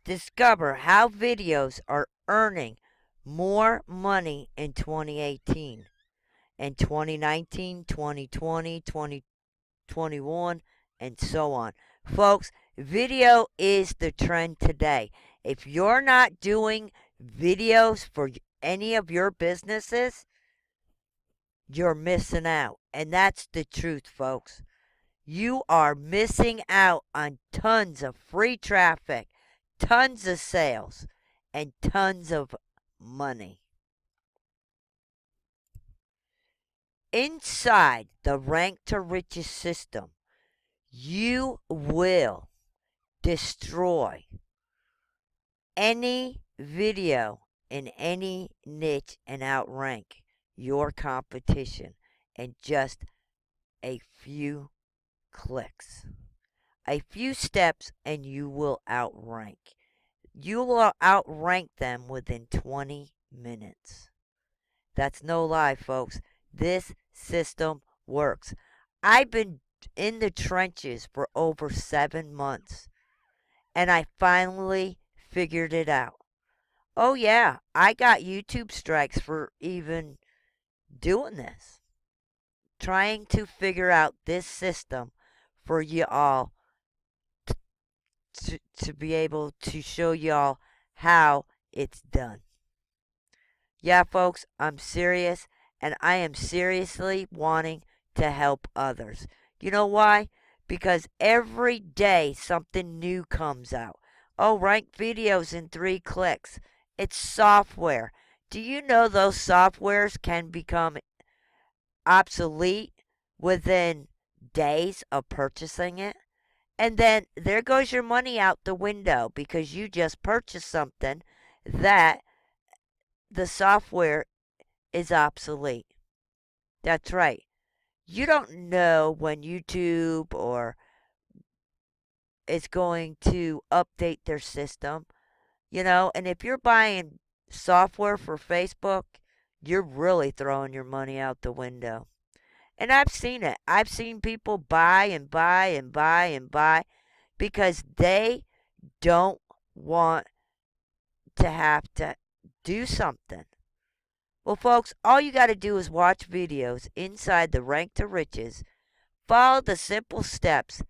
discover how videos are earning more money in 2018, in 2019, 2020, 2021, and so on. Folks, video is the trend today. If you're not doing videos for any of your businesses, you're missing out. And that's the truth, folks. You are missing out on tons of free traffic, tons of sales, and tons of money. Inside the rank to riches system, you will destroy any video in any niche and outrank your competition in just a few clicks. A few steps and you will outrank. You will outrank them within 20 minutes. That's no lie, folks. This system works. I've been in the trenches for over 7 months, and I finally figured it out. Oh, yeah, I got YouTube strikes for even doing this. Trying to figure out this system for you all to be able to show y'all how it's done. Yeah, folks, I'm serious, and I am seriously wanting to help others. You know why? Because every day something new comes out. Oh, rank videos in 3 clicks. It's software. Do you know those softwares can become obsolete within days of purchasing it? And then there goes your money out the window because you just purchased something that the software is obsolete. That's right. You don't know when YouTube or is going to update their system, and if you're buying software for Facebook, you're really throwing your money out the window. And I've seen it. I've seen people buy and buy and buy and buy because they don't want to have to do something. Well, folks, all you got to do is watch videos inside the Rank to Riches, follow the simple steps,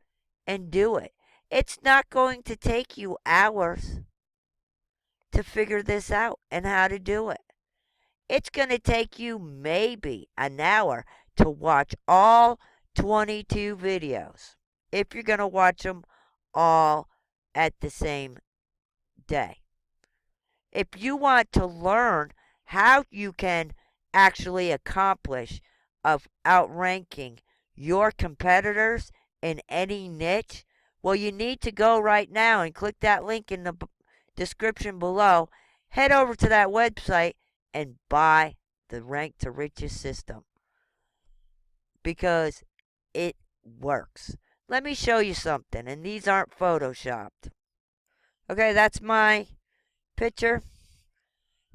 and do it. It's not going to take you hours to figure this out and how to do it. It's going to take you maybe an hour to watch all 22 videos if you're going to watch them all at the same day. If you want to learn how you can actually accomplish of outranking your competitors in any niche, well, you need to go right now and click that link in the description below. Head over to that website and buy the Rank to Riches system because it works. Let me show you something, and these aren't photoshopped. Okay, that's my picture.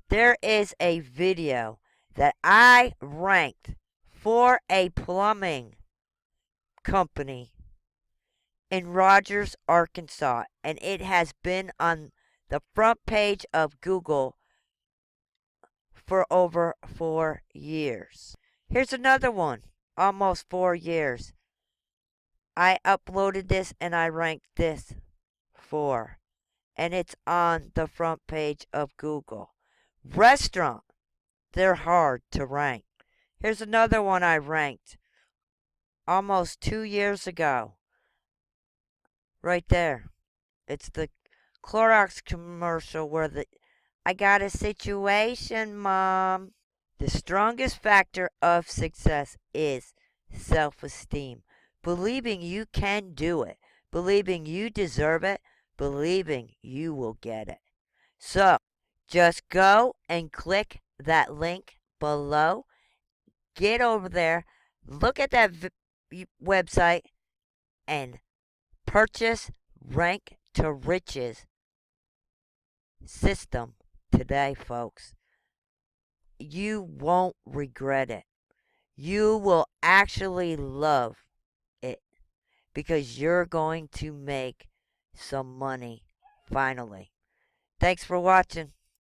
There is a video that I ranked for a plumbing company in Rogers, Arkansas, and it has been on the front page of Google for over 4 years. Here's another one, almost 4 years. I uploaded this and I ranked this for, and it's on the front page of Google. Restaurant, they're hard to rank. Here's another one I ranked almost 2 years ago. Right there. It's the Clorox commercial where I got a situation, Mom. The strongest factor of success is self-esteem. Believing you can do it. Believing you deserve it. Believing you will get it. So, just go and click that link below. Get over there. Look at that website and purchase Rank to Riches system today, folks. You won't regret it. You will actually love it because you're going to make some money finally. Thanks for watching.